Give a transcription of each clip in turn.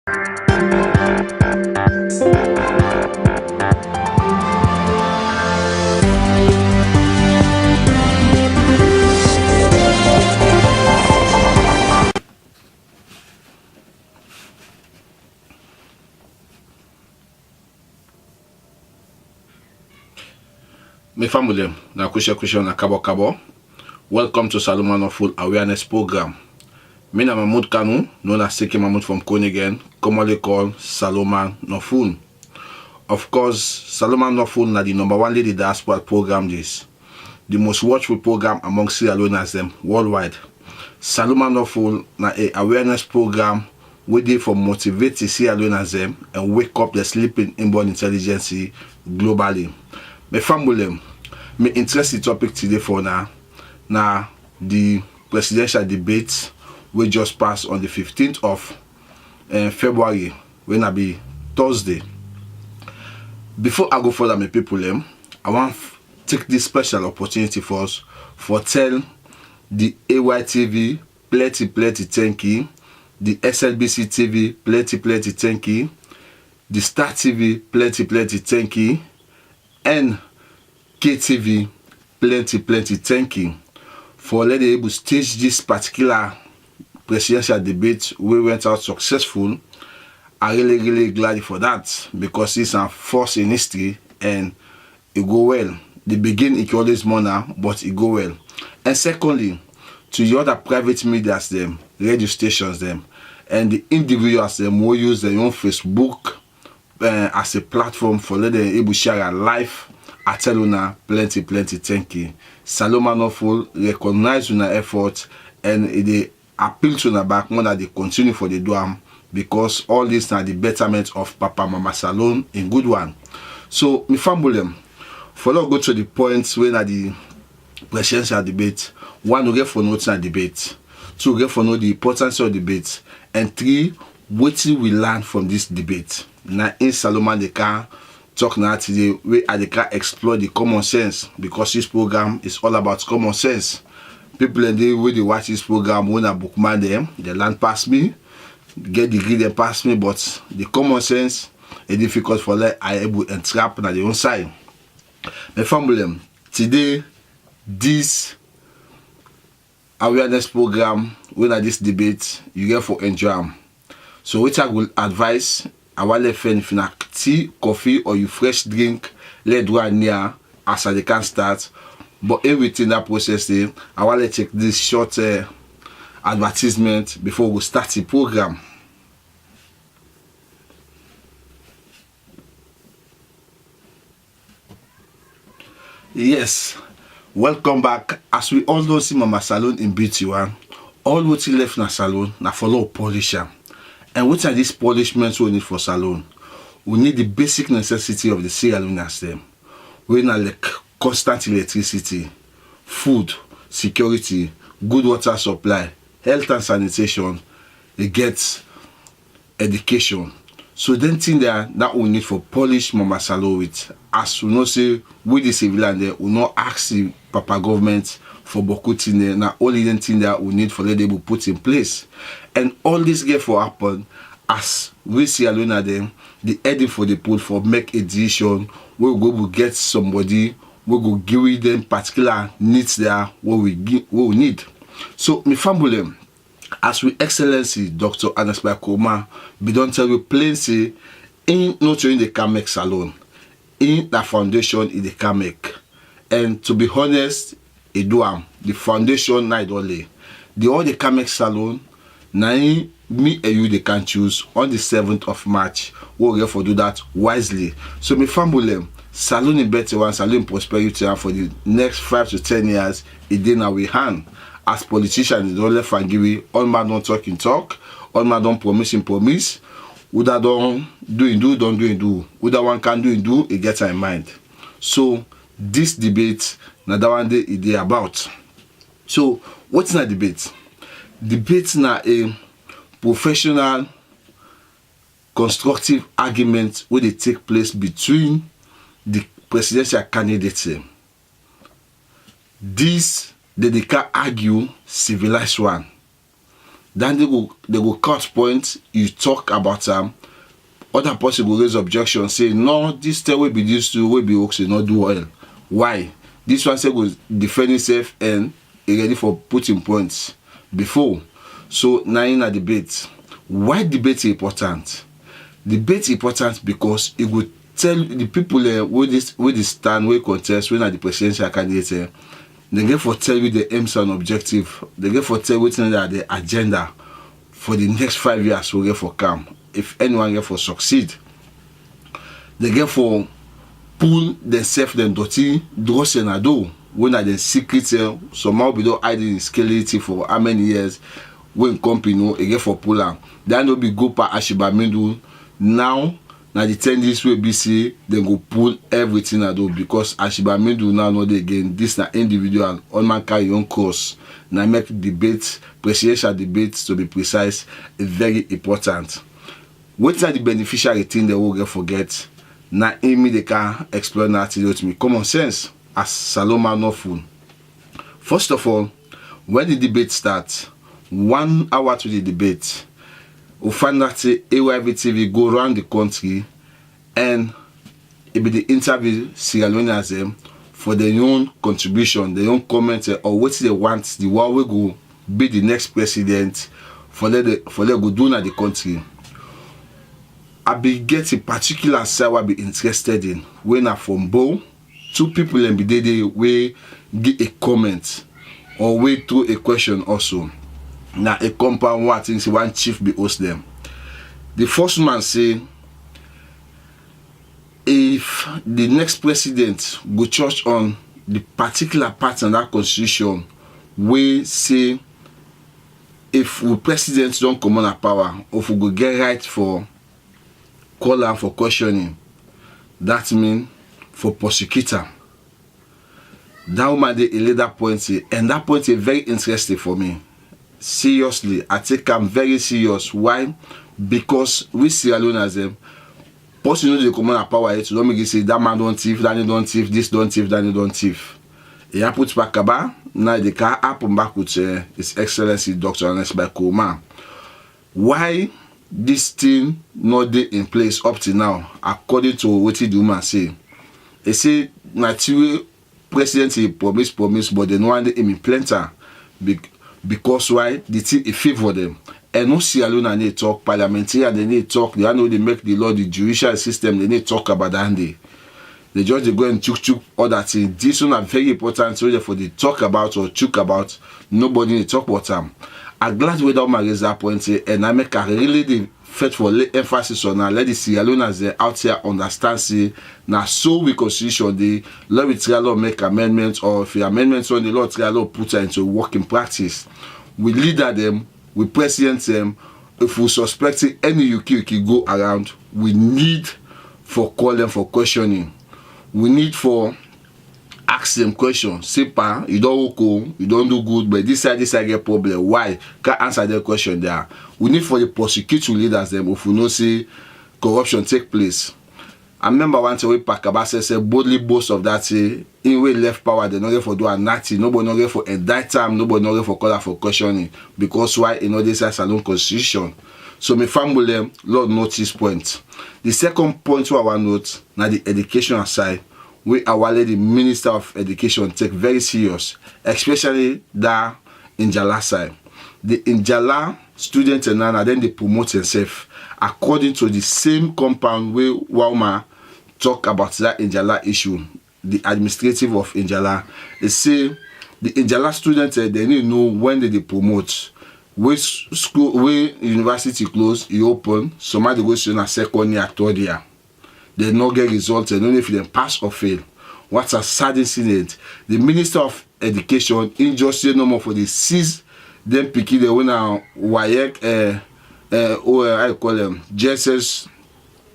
My family, na kushe na kabo. Welcome to Salomon of Full Awareness Program. Me na Mahmoud Kanu, known as Seki Mahmoud from Konigen, commonly called Salomon Nofun. Of course, Salomon Nofun na the #1 lady diaspora program this. The most watchful program among Sierra Leoneans them worldwide. Salomon Nofun na a awareness program wey dey for motivate the Sierra Leoneans them and wake up the sleeping inborn intelligence globally. My family, my interesting topic today for now the presidential debate we just passed on the 15th of February, when I be Thursday. Before I go further, my people, I want to take this special opportunity for us for tell the AYTV plenty thank you, the SLBC TV plenty thank you, the Star TV plenty thank you, and KTV plenty thank you for letting able stage this particular presidential debate. We went out successful. I really glad for that, because it's our first in history and it go well. The beginning it always more, but it go well. And secondly, to the other private medias them, radio stations them, and the individuals them who use their own Facebook as a platform for letting able share a life. I tell you now, plenty thank you. Salomon Nofun recognize your effort and they appeal to the back more that they continue for the do because all this are the betterment of Papa Mama Salon in good one. So my family, for now go to the points when at the presidential debate. One, to get for notes in debate. Two, get for know the importance of debate. And three, what we learn from this debate. Now in Salomon they can talk now today where they can explore the common sense, because this program is all about common sense. People in the way they watch this program, when I bookmark them, they learn past me, get degree they pass me, but the common sense is difficult for them I able to entrap on the own side. My family, today this awareness program, when I this debate, you get for enjoy. So which I will advise I want to find if you tea, coffee, or you fresh drink, let do near as they can start. But everything that process, I want to check this short advertisement before we start the program. Yes, welcome back. As we all know, see Mama Salon in BT1. All what you left na salon na follow polisher. And what are these polishments we need for salon? We need the basic necessity of the Sierra Leoneans them. We need like constant electricity, food, security, good water supply, health and sanitation, they get education. So then thing that we need for polish Mama Salon with. As we know say with the civilian there, we not ask the Papa government for bokutin there. Now only the thing that we need for let them put in place. And all this get for happen as we see Alona them, the heading for the pool for make a decision. We go get somebody, we go give them particular needs there what we need. So my family, as we excellency Dr. Anas Bakoma, we don't tell you plain say in not showing the can make salon. In the foundation it they can make. And to be honest, it do the foundation night only. The all the can make salon. Now me and you they can choose on the 7th of March. We'll get for do that wisely. So my family, salon in better one, salon in prosperity, and for the next 5 to 10 years, it did now we hand. As politicians, they don't left and give it. All man don't talk, all man don't promise. Who that don't don't do. Who that one can do, it gets in mind. So this debate, now that one day it about. So what's that debate? Debate na a professional, constructive argument where they take place between the presidential candidates. This they can argue civilized one. Then they go cut points, you talk about other person go raise objection, say no, this thing will be this to will be okay, not do well. Why? This one say go defend himself and he ready for putting points before. So now in a debate. Why debate is important? Debate is important because it will tell the people where they stand, where contest, when are the presidential candidate, they get for tell you the aims and objective. They get for tell you the agenda for the next 5 years we get for come. If anyone get for succeed, they get for pull themselves them dirty draw senado when are the secret somehow be don't hide in skeleton for how many years when company they get for pull am. Then no be go pa Ashibamadu now. Now the 10 days will be say they go pull everything I do because Ashibamadu now know again this na individual on man carry your own course. Now make debates, presidential debates to be precise, is very important. What are the beneficiary thing they will get forget? Now Amy they can explain that to me. Common sense as Saloma no fool. First of all, when the debate starts, 1 hour to the debate, we find that AYV TV go around the country and it be the interview Sierra Leoneans for their own contribution, their own comment or what they want, the one we go be the next president for them go do na the country. I be get a particular side I be interested in when I from Bo, 2 people and be there we get a comment or we through a question also. Now a compound what things one chief be host them. The first man say if the next president go touch on the particular part in that constitution we say if we presidents don't come on power or if we go get right for call am for questioning, that mean for prosecutor. That woman they lay that point and that point is very interesting for me. Seriously, I take am very serious. Why? Because we Sierra Leoneans them person know they come on power it don't make say that man don't thief, that don't thief, this don't thief, that don't thief. He a put back about now the car happen back with His Excellency Dr. Ernest Bai Koroma. Why this thing not dey in place up to now according to what the woman say? They say naturally president he promise but they no want him implement because why the thing it favor them. And no Sierra Leone they talk parliamentarian they need talk they know they make the law the judicial system they need talk about that day. They just they go and chuk other thing. This one are very important so therefore they talk about or chuk about nobody they talk about them. I'm glad we don't raise that point and I make a really the fight for emphasis on now let the Sierra Leoneans out here understand say now so we constitution the law with law make amendments or if the amendments on the law law put into working practice. We leader them, we president them. If we suspect any UK go around, we need for call them for questioning. We need for ask them questions. Say pa, you don't go, you don't do good, but this side get problem. Why? Can't answer their question there. We need for the prosecuting leaders them if we know say corruption take place. I remember one time we Pakaba said boldly boast of that say in way left power they not get for do a nothing, nobody not get for indict time, nobody not get for call for questioning because why in all this salon constitution. So my family Lord notice point. The second point what I want note now the education side. We our lady Minister of Education take very serious, especially that Njala side. The Njala students and then they promote themselves according to the same compound where Walma talk about that Njala issue. The administrative of Njala, they say the Njala students they need to know when they promote. Which school, where university close, you open. Somebody goes to a second year, third year. They not get results. They don't know if they pass or fail. What's a sad incident? The Minister of Education injustice no more for the 6 them picking the winner WAEC or I call them JSS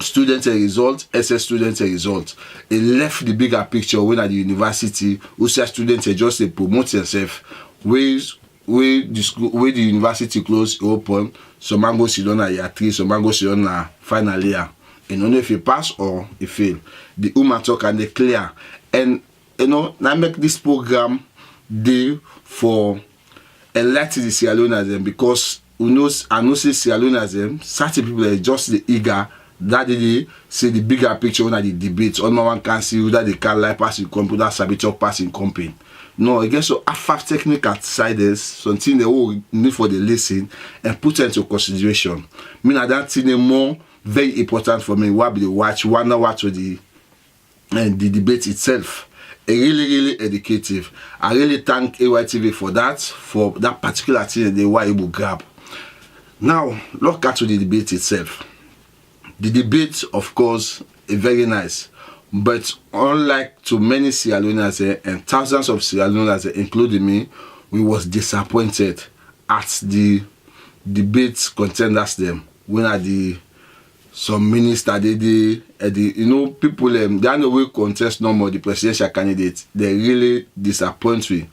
student result, SS student result. It left the bigger picture when at the university who say students just they promote themselves. Where the school, where the university close open, some man go sit down at year 3, some man go sit down at final year. You don't know if you pass or you fail. The woman talk and they clear. And you know, now make this program day for enlightening the Sierra Leoneans because who knows, I know say Sierra Leoneans certain people are just the eager that they say the bigger picture when the debate. All one can see whether they can like passing computer sabi talk passing company. No, again, so half technical siders, something they all need for the listen and put into consideration. Mean that thing is more very important for me. What be the watch, one hour to the debate itself. Really educative. I really thank AYTV for that particular thing they were able to grab. Now, look at the debate itself. The debate, of course, is very nice. But unlike to many Sierra Leoneans and thousands of Sierra Leoneans, including me, we was disappointed at the debate contenders them. When at some minister people they no way contest no more the presidential candidates. They really disappoint me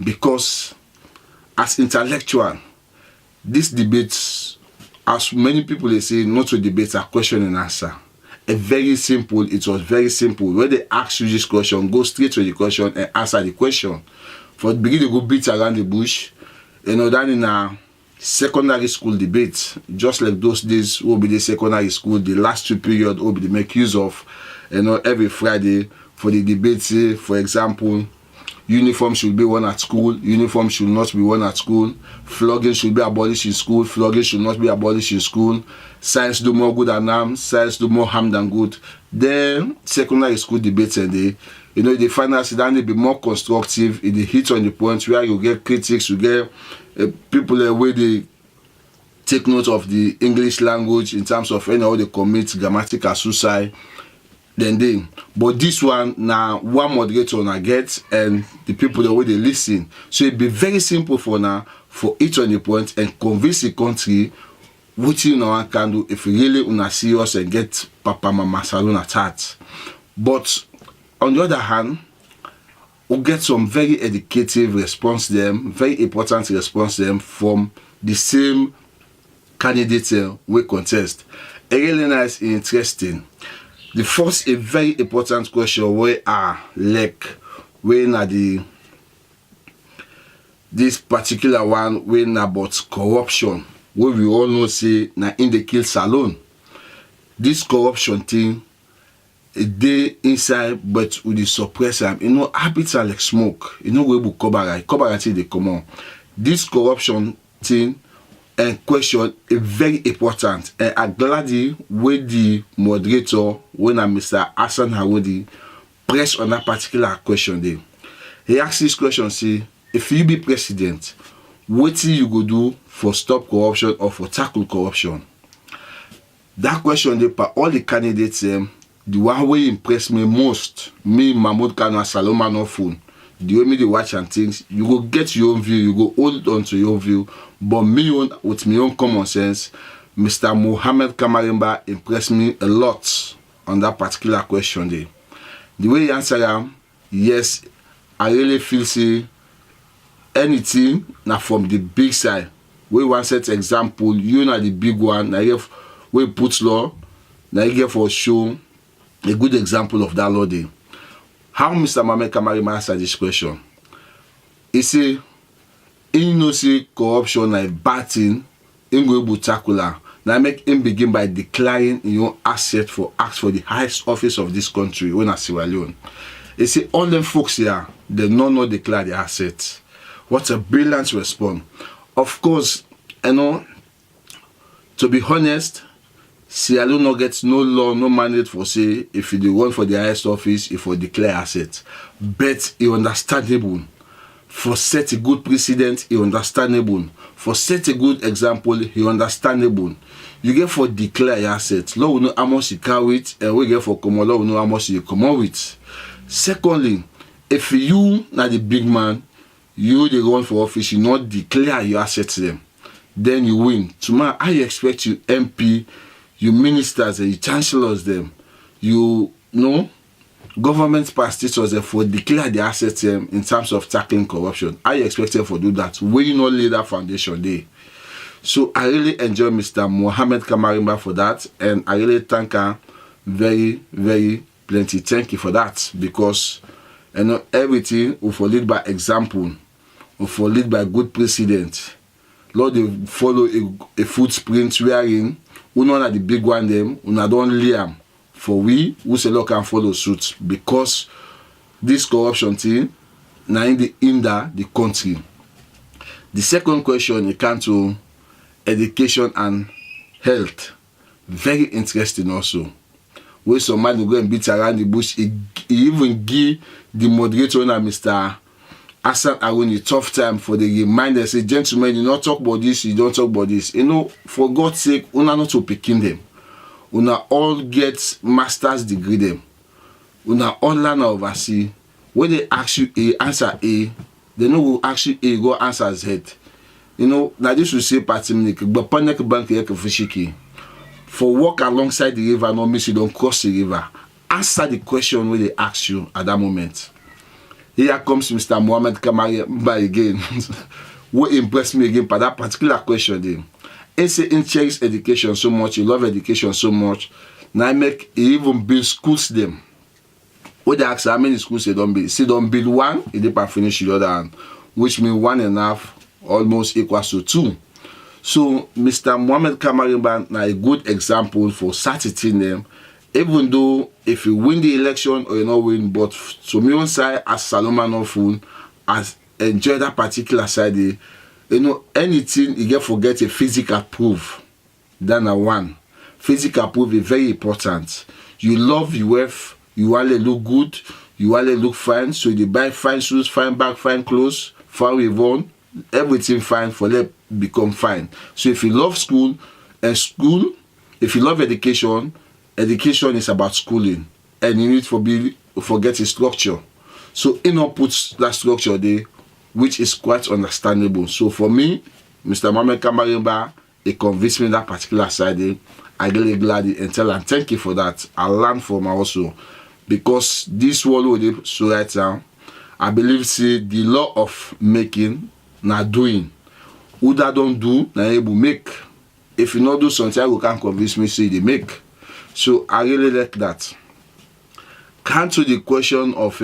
because as intellectual, this debates, as many people they say, not to debate are question and answer. It was very simple. When they ask you this question, go straight to the question and answer the question. For the beginning, go beat around the bush. Then in a secondary school debate, just like those days will be the secondary school, the last 2 periods will be the make use of, every Friday for the debate. Say, for example, uniform should be worn at school, uniform should not be worn at school, flogging should be abolished in school, flogging should not be abolished in school, science do more good than harm, science do more harm than good. Then secondary school debates and the final then they be more constructive, it hit on the point where you get critics, you get people where they take note of the English language in terms of how they commit grammatical suicide. But this one now one moderator na get and the people the way they listen. So it be very simple for now for each on the point and convince the country what you know can do if you really una serious and get Papa Mama Salon at heart. But on the other hand, we get some very educative response them, very important response them from the same candidate we contest. Really nice and interesting. The first a very important question where are like when are this particular one when about corruption where we all know say na in the kill salon. This corruption thing they inside but with the suppress them, habits are like smoke, we will cover until they come on. This corruption thing and question is very important and I'm glad with the moderator when I'm Mr. Hassan Harodi press on that particular question there. He asked this question, say, if you be president, what you go do for stop corruption or for tackle corruption? That question there by all the candidates, the one way impressed me most, me, Mahmoud Kanu, Saloma no phone. The way me they watch and things, you go get your own view, you go hold on to your view. But me with my own common sense, Mr. Mohammed Kamarimba impressed me a lot on that particular question there. The way he answered him, yes, I really feel say anything now from the big side. We one set example, you know the big one, now you we put law, now you get for show a good example of that law there. How Mr. Mohammed Kamarimba answered this question? He say, he say corruption like bad thing, he go able to tackle her. Now make him begin by declaring your asset for ask for the highest office of this country when I Sierra Leone. He say all them folks here, they not declare the assets. What a brilliant response. Of course, to be honest, Sierra Leone no gets no law, no mandate for say if you run for the highest office, if you declare assets. But it's understandable. For set a good precedent, it's understandable. For set a good example, it's understandable. You get for declare your assets. Law will know how much you carry it, and we get for come law will know how much you come out with. Secondly, if you not the big man, you the run for office, you not declare your assets them, then you win. Tomorrow, I expect you MP, you ministers and you chancellors them, you know, government pastors for declare the assets in terms of tackling corruption. I expect them for do that. We not lay that foundation there. So I really enjoy Mr. Mohammed Kamarimba for that, and I really thank her very, very plenty. Thank you for that, because everything will lead by example, will lead by good precedent. Lord they follow a footprint wherein una na the big one them, una don't lay am for we who say Lord can follow suit because this corruption thing na in the hinder the country. The second question it comes to education and health. Very interesting also. Where some man go and beat around the bush, he even give the moderator and Mr. Hassan Arun a tough time for the reminder, say, gentlemen, you not talk about this, you don't talk about this. You know, for God's sake, una not to picking them. Una all get master's degree them. Una all learn oversee. When they ask you A, answer A, they know will ask you A, go answer Z. You know, now this will say party but panek bank fishiki. For walk alongside the river, no miss you don't cross the river. Answer the question when they ask you at that moment. Here comes Mr. Mohammed Kamari again. What impressed me again by that particular question then. He say he cherish education so much, he love education so much. Now he even build schools them. When they ask how many schools they don't build, see don't build one, he didn't finish the other one, which means 1.5 almost equals to 2. So Mr. Mohammed Kamari na a good example for certain them. Even though if you win the election or you not win, but to me on side as Saloma no fool, as enjoy that particular side, you know, anything you get forget a physical proof than a one. Physical proof is very important. You love your wife, you want to look good, you want to look fine, so you buy fine shoes, fine bag, fine clothes, fine with on, everything fine for them become fine. So if you love school, and school, if you love education, education is about schooling, and you need to forget its structure. So in puts that structure there, which is quite understandable. So for me, Mr. Mohammed Kamari, he convinced me that particular side there. I really glad and tell and thank you for that. I learned from also because this world so right now, I believe see the law of making na doing. Who that don't do na able make. If you not do something, you can't convince me say they make. So I really like that. Come to the question of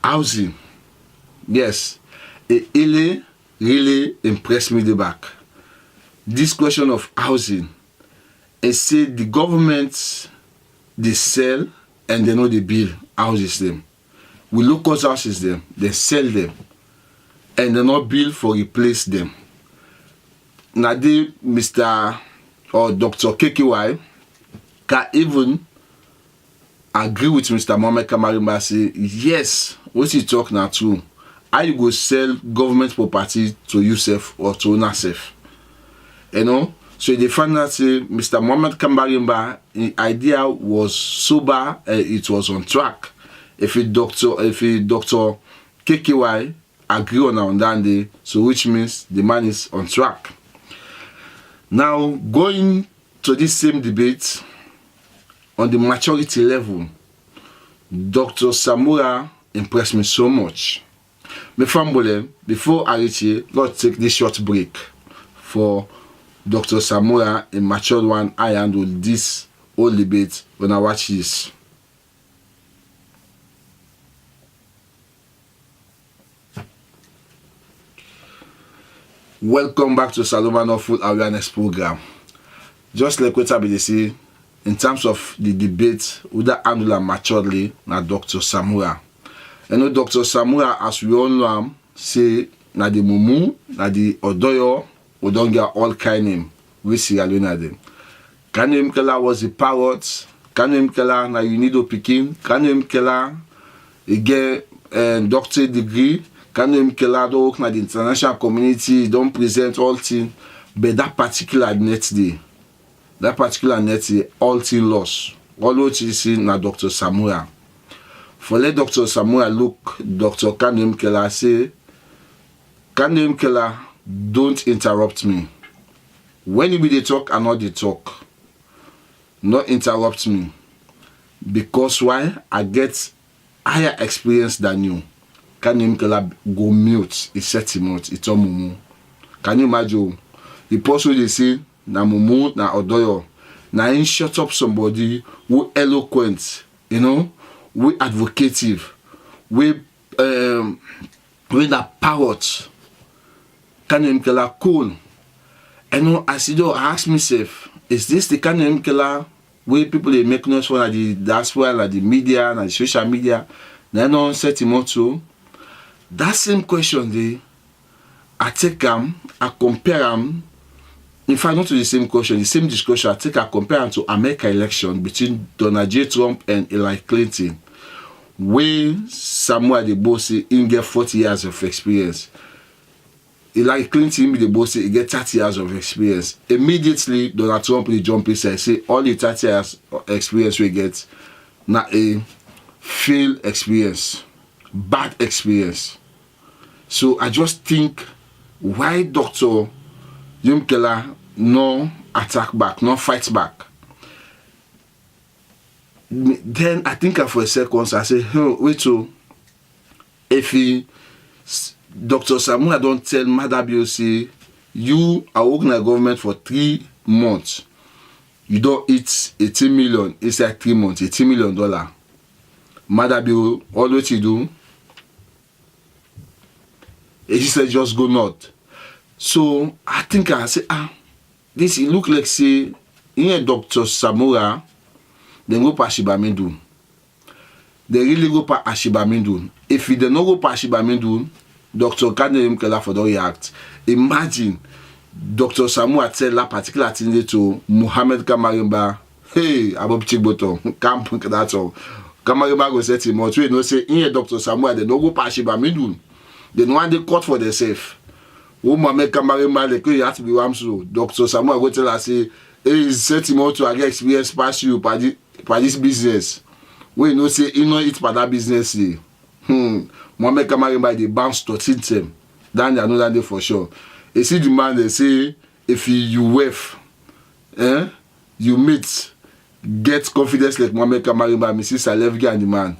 housing. Yes, it really impressed me the back. This question of housing, it said the government they sell and they know they build houses them. We look at houses them, they sell them, and they not build for replace them. Now they Mr. or Dr. KKY can even agree with Mr. Mohammed Kamari say, yes, what you talk now too. How you go sell government property to yourself or to yourself? You know? So they find that Mr. Mohammed Kamari idea was sober, it was on track. If Dr. KKY agree on that day, so which means the man is on track. Now going to this same debate on the maturity level, Dr. Samura impressed me so much. My family, before I reach here, let's take this short break for Dr. Samura, a matured one. I handle this whole debate when I watch this. Welcome back to Saloma No Full Awareness Program. Just like what I say, in terms of the debate, who that handle maturely, na Dr. Samura. You know, Dr. Samura, as we all know him, say na the mumu, na the odoyo, we don't get all kind name. We see Aluna them. Kanu Mkela was a parrot. Kanu Mkela na you need to picking. Kanu Mkela, he get doctorate degree. Kanu Mkela do work na the international community. Don't present all things, but that particular net day, all things lost. All what you see na Dr. Samura. For let Dr. Samura look, Dr. Kanu Mkela say, Kanu Mkela, don't interrupt me. When you be the talk and not the talk, not interrupt me. Because why? I get higher experience than you. Kanu Mkela go mute, he set him out, it's all mumu. Can you imagine? The person they say, na mumu, na odoyo. Na in shut up somebody who eloquent, you know, we advocative, we that parrot. Kanu Mkela cool. And I ask myself, is this the Kanu Mkela where people they make noise for the diaspora, like the media, and the social media? They don't set him out to. That same question, I take them, I compare them. In fact, not to the same question, the same discussion, I compare them to American election between Donald J. Trump and Hillary Clinton, where Samuel the boss in get 40 years of experience. Hillary Clinton be the boss, he get 30 years of experience. Immediately, Donald Trump will jump in and say, all the 30 years of experience we get, not a failed experience, bad experience. So I just think, why Dr. Mkela no attack back, no fight back? Then I think for a second, I say, wait, so if Dr. Samuel don't tell Madabio, say, you are working at government for 3 months, you don't eat 18 million, it's like 3 months, $18 million. Madabio, all what you do, he said just go north. So I think I say, this it look like say, in Dr. Samura, they go pa Ashibamendu. They really go pa Ashibamendu. If they don't go pa Ashibamendu, Dr. Kanu Mkela for the react. Imagine Dr. Samura tell that particular thing to Muhammad Kamarimba, hey, Abob Chigboto, camp that all. Kamarimba go say to him, you know, say, in Dr. Samura, they don't go pa Ashibamendu. They don't want the court for themselves. Muhammad Kamarimba, they could have to be Wamsu. Dr. Samura go tell us, say, hey, set him out to get experience pass you by this business. We know say you know it by that business. Muhammad Kamarimba they bounce to them. Then they know that day for sure. You see the man they say if you wave, you meet, get confidence like Muhammad Kamarimba, Mrs. Alevgi and the man.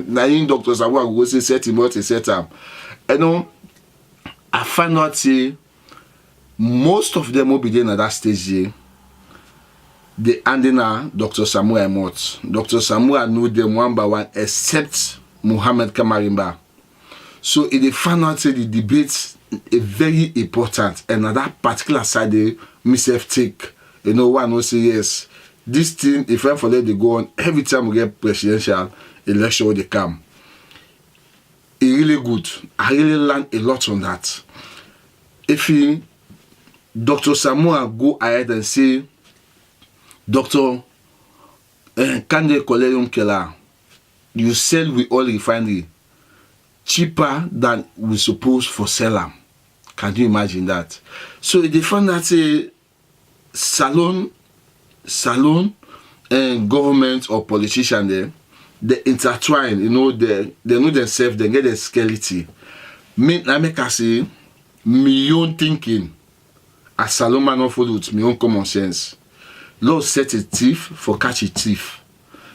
Now in Dr. Samura go say set him out, set him. You know, I find out say most of them will be there at that stage here. They handing Dr. Samuel Mott. Dr. Samuel knew them one by one except Muhammad Kamarimba. So if they found out say the debates are very important and at that particular side they myself take, you know, one will say yes. This thing, if I for let they go on, every time we get presidential election they come. It's really good. I really learned a lot on that. If Dr. Samuel go ahead and say, Dr. Kanu Mkela, you sell with oil refinery cheaper than we supposed for sell them. Can you imagine that? So they found that a salon and government or politician there, they intertwine, you know, they know themselves, they get their skeleton. I make us say, my own thinking, as salon man of with my own common sense. Lord set a thief for catch a thief.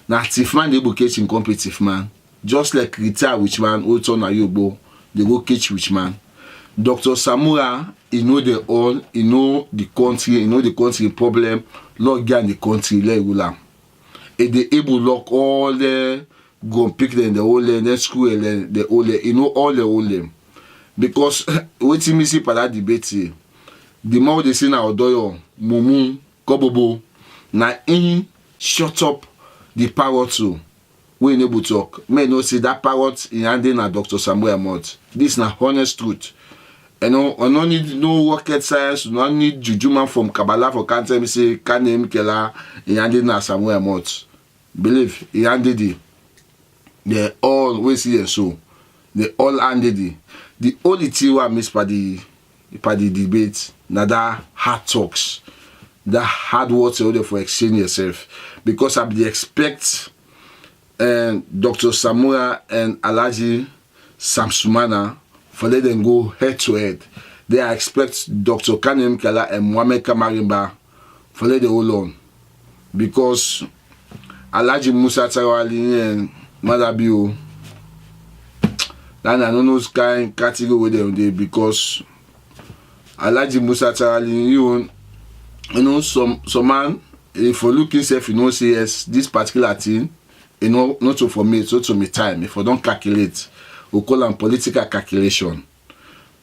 Now thief man they go catch in competitive man. Just like retire witch man, also na yobo, they go catch witch man. Dr. Samura, he know the all, he know the country problem, Lord get the country, let go. And they able lock all the go pick them the whole then school and the whole, you know all the whole them. Because what you see for that debate, the more they say now doyo, mumu, kobobo. Now in shut up the parrot too. We able to talk. May not see that parrot in handing at Dr. Samuel Mott. This is na honest truth. You know, I don't need no rocket science, we don't need juju man from Kabbalah for cancer. Me say Kanu Mkela in handing at Samuel Mott. Believe he handed it. They all we see and so. They all handed it. The only thing I miss by the debate, now that hard talks. That hard words order for exchange yourself, because I be expect Dr. Samura and Alhaji Samsumana for let them go head to head. They expect Dr. Kanu Mkela and Muhammad Kamarimba for let them hold on, because Alhaji Musa Tarawali and Madabio, then I don't know kind category with them there, because Alhaji Musa Tarawali you know, some man, if you look himself, you know, say yes, this particular thing, you know, not so for me, it's also me time. If I don't calculate, we call them political calculation.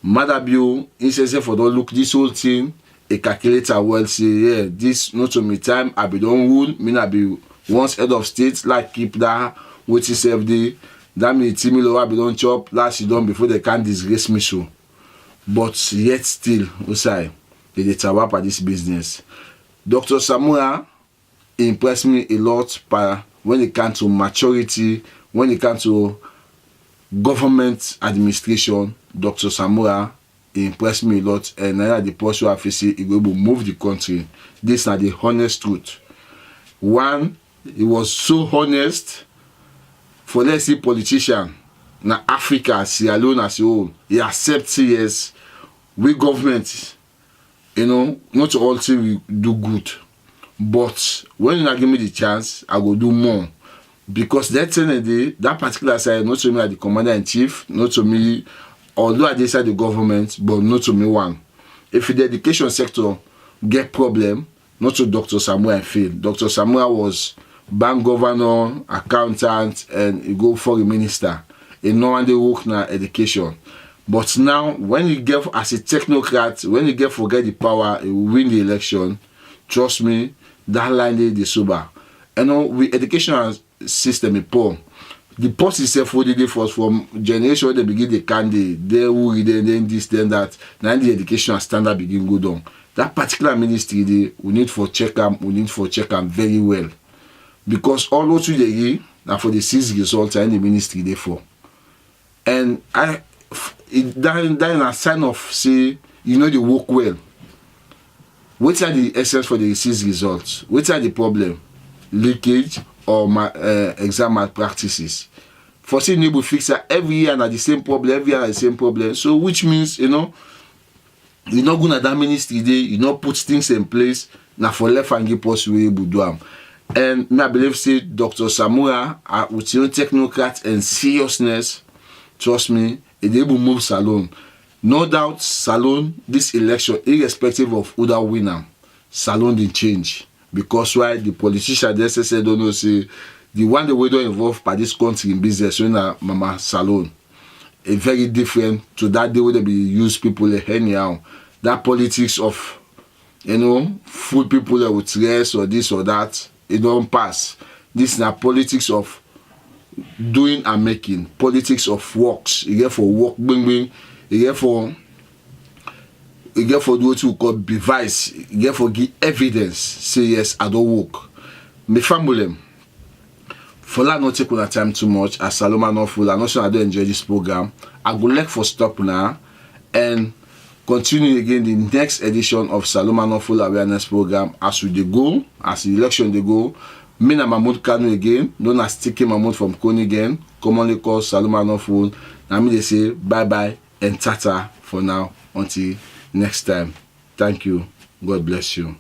Madabio, he says for don't look this whole thing, a calculator well say, yeah, this not to me time, I be don't rule, me not be once head of state, like keep that, which is FD, that me team I be don't chop, last you done before they can disgrace me so. But yet still, we say, they tawap at this business. Dr. Samura impressed me a lot when it comes to maturity, when it comes to government administration. Dr. Samura impressed me a lot, and I had the posture of say he will move the country. This is the honest truth. One, he was so honest for let's say politician na Africa, Sierra Leone as a whole. He accepts yes, we government, you know, not all things we do good. But when you give me the chance, I will do more. Because that day, that particular side, not to me like the commander-in-chief, not to me, although I decide the government, but not to me one. If the education sector get problem, not to Dr. Samura fail. Dr. Samura was bank governor, accountant, and he go for a minister. He no one they work na education. But now, when you get as a technocrat, when you get forget the power, you win the election, trust me, that line they sober. You know, with educational system is poor. The post itself for the day first from generation when they begin the candy, they who read then this, then that. Now the educational standard begin go down. That particular ministry we need for check them very well. Because all what you dey now for the 6 results in the ministry they for. And that is a sign of say you know they work well. What are the essence for the 6 results? What are the problem? Leakage or exam malpractices. For saying you will fix that every year na the same problem, every year na the same problem. So which means you know you're not going to that ministry day, you not put things in place now for left and give possible able do them. And I believe say Dr. Samura with your technocrat and seriousness, trust me, it able move Salone. No doubt Salone this election, irrespective of who that winner, Salone didn't change. Because why the politician they say don't know say the one that we don't involve by this country in business when Mama Salone. A very different to that day where they be use people anyhow. That politics of you know food people with stress or this or that, it don't pass. This is not politics of doing and making, politics of works. You get for work bring, you get for what you call device, you get for give evidence, say yes, I don't work. My family, for that not take on time too much, as Saloma not full, I'm not sure I don't enjoy this program. I go like for stop now and continue again the next edition of Saloma not full awareness program as we dey go, as the election they go. Me na Mahmoud Kanu again, known as Tiki Mahmoud from Konigen, commonly called Saloma not full. Now me they say bye bye and tata for now until next time. Thank you. God bless you.